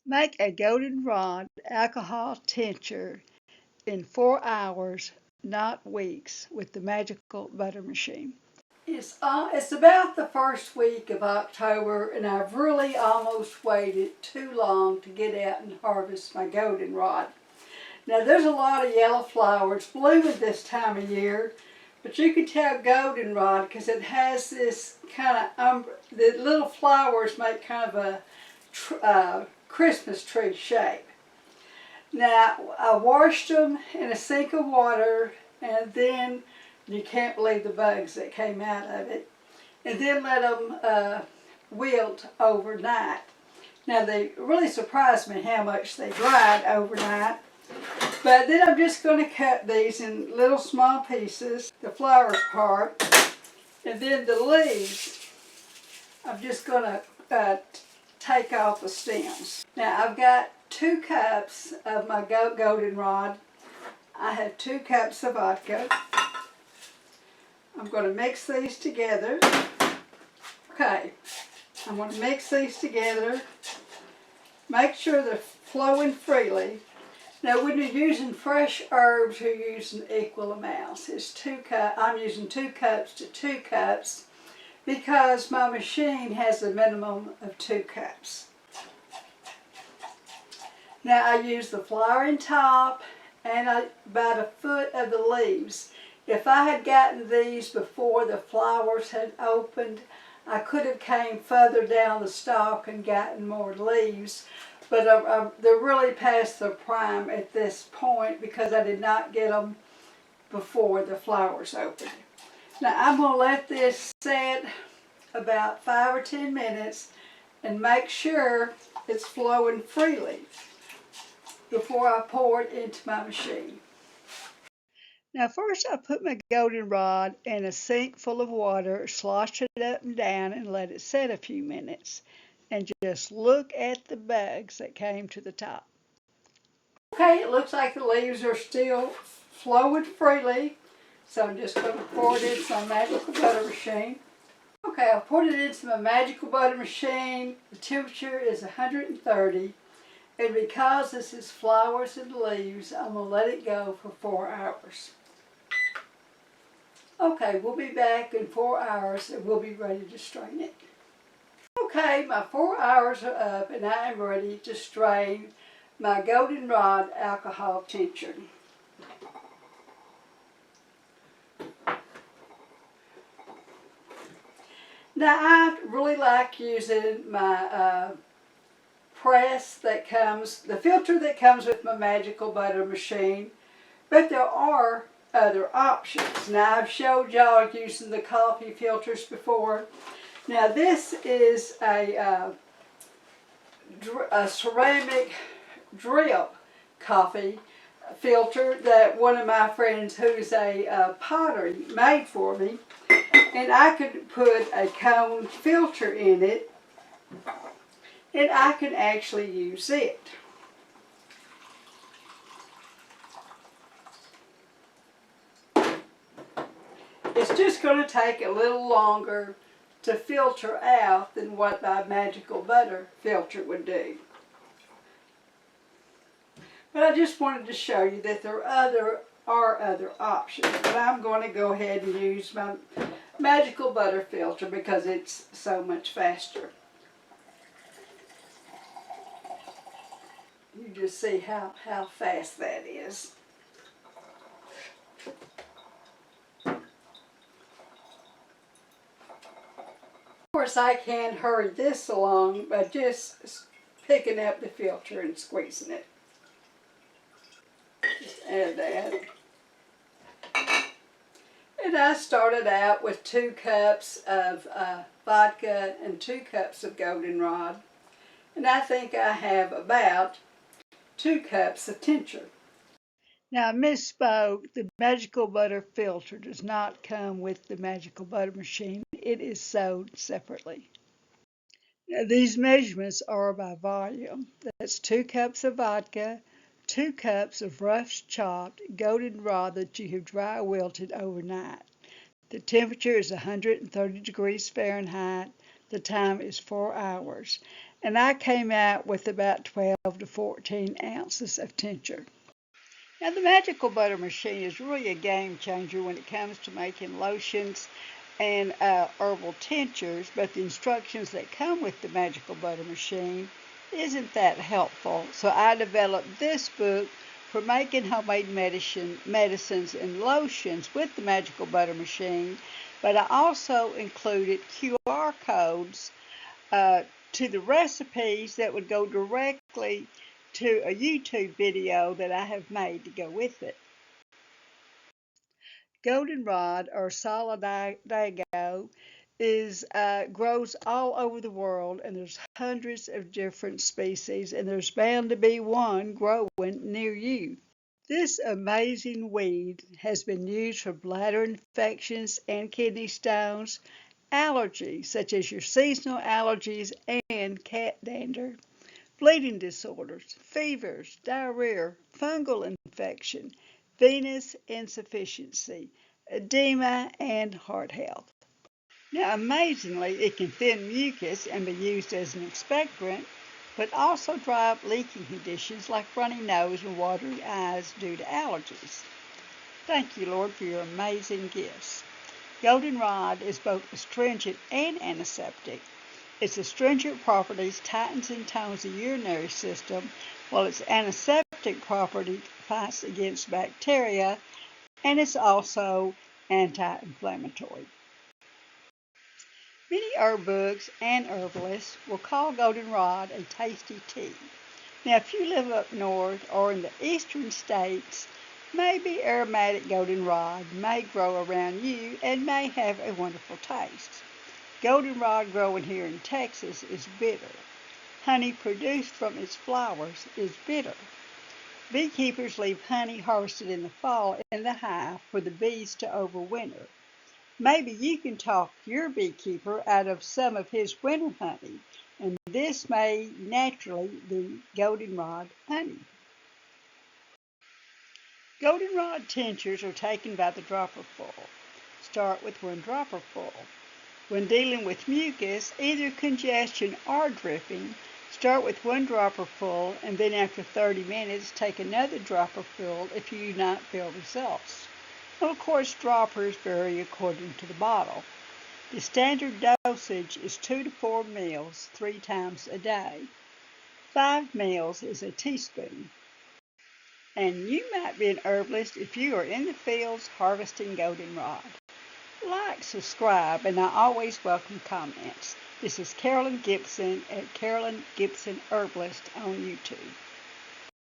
Make a goldenrod alcohol tincture in 4 hours, not weeks, with the magical butter machine. It's about the first week of October, and I've really almost waited too long to get out and harvest my goldenrod. Now there's a lot of yellow flowers blooming this time of year, but you can tell goldenrod because it has this kind of, the little flowers make kind of a Christmas tree shape. Now I washed them in a sink of water, and then you can't believe the bugs that came out of it, and then let them wilt overnight. Now they really surprised me how much they dried overnight. But then I'm just going to cut these in little small pieces, the flowers part, and then the leaves, I'm just going to take off the stems. Now I've got 2 cups of my goldenrod. I have 2 cups of vodka. I'm going to mix these together. Okay, I'm going to mix these together. Make sure they're flowing freely. Now, when you're using fresh herbs, you're using equal amounts. It's 2 cups. I'm using 2 cups to 2 cups because my machine has a minimum of 2 cups. Now, I use the flowering top and about a foot of the leaves. If I had gotten these before the flowers had opened, I could have came further down the stalk and gotten more leaves. But they're really past their prime at this point because I did not get them before the flowers opened. Now I'm going to let this set about 5 or 10 minutes and make sure it's flowing freely before I pour it into my machine. Now first I put my goldenrod in a sink full of water, sloshed it up and down, and let it set a few minutes. And just look at the bugs that came to the top. Okay, it looks like the leaves are still flowing freely, so I'm just going to pour it into my magical butter machine. Okay, I've poured it into my magical butter machine. The temperature is 130, and because this is flowers and leaves, I'm going to let it go for 4 hours. Okay, we'll be back in 4 hours and we'll be ready to strain it. Okay, my 4 hours are up and I am ready to strain my goldenrod alcohol tincture. Now I really like using my press that comes, the filter that comes with my magical butter machine, but there are other options. Now I've showed y'all using the coffee filters before. Now this is a ceramic drip coffee filter that one of my friends who's a potter made for me. And I could put a cone filter in it and I can actually use it. It's just going to take a little longer to filter out than what my magical butter filter would do. But I just wanted to show you that there are other options. But I'm going to go ahead and use my magical butter filter because it's so much faster. You just see how fast that is. Of course, I can hurry this along by just picking up the filter and squeezing it. Just add that. And I started out with 2 cups of vodka and 2 cups of goldenrod. And I think I have about 2 cups of tincture. Now I misspoke. The magical butter filter does not come with the magical butter machine. It is sold separately. Now these measurements are by volume. That's 2 cups of vodka, 2 cups of rough chopped goldenrod that you have dry wilted overnight. The temperature is 130 degrees Fahrenheit. The time is 4 hours. and I came out with about 12 to 14 ounces of tincture. Now, the magical butter machine is really a game changer when it comes to making lotions and herbal tinctures, but the instructions that come with the magical butter machine isn't that helpful. So I developed this book for making homemade medicines and lotions with the magical butter machine, but I also included QR codes to the recipes that would go directly to a YouTube video that I have made to go with it. Goldenrod or solidago grows all over the world, and there's hundreds of different species, and there's bound to be one growing near you. This amazing weed has been used for bladder infections and kidney stones, allergies such as your seasonal allergies and cat dander, bleeding disorders, fevers, diarrhea, fungal infection, venous insufficiency, edema, and heart health. Now, amazingly, it can thin mucus and be used as an expectorant, but also dry up leaking conditions like runny nose and watery eyes due to allergies. Thank you, Lord, for your amazing gifts. Goldenrod is both astringent and antiseptic. Its astringent properties tightens and tones the urinary system, while its antiseptic property fights against bacteria, and it's also anti-inflammatory. Many herb books and herbalists will call goldenrod a tasty tea. Now, if you live up north or in the eastern states, maybe aromatic goldenrod may grow around you and may have a wonderful taste. Goldenrod growing here in Texas is bitter. Honey produced from its flowers is bitter. Beekeepers leave honey harvested in the fall in the hive for the bees to overwinter. Maybe you can talk your beekeeper out of some of his winter honey, and this may naturally be goldenrod honey. Goldenrod tinctures are taken by the dropperful. Start with 1 dropperful. When dealing with mucus, either congestion or dripping, start with 1 dropperful, and then after 30 minutes, take another dropperful if you do not feel results. Well, of course, droppers vary according to the bottle. The standard dosage is 2 to 4 meals 3 times a day. 5 meals is a teaspoon. And you might be an herbalist if you are in the fields harvesting goldenrod. Like, subscribe, and I always welcome comments. This is Carolyn Gibson at Carolyn Gibson Herbalist on YouTube.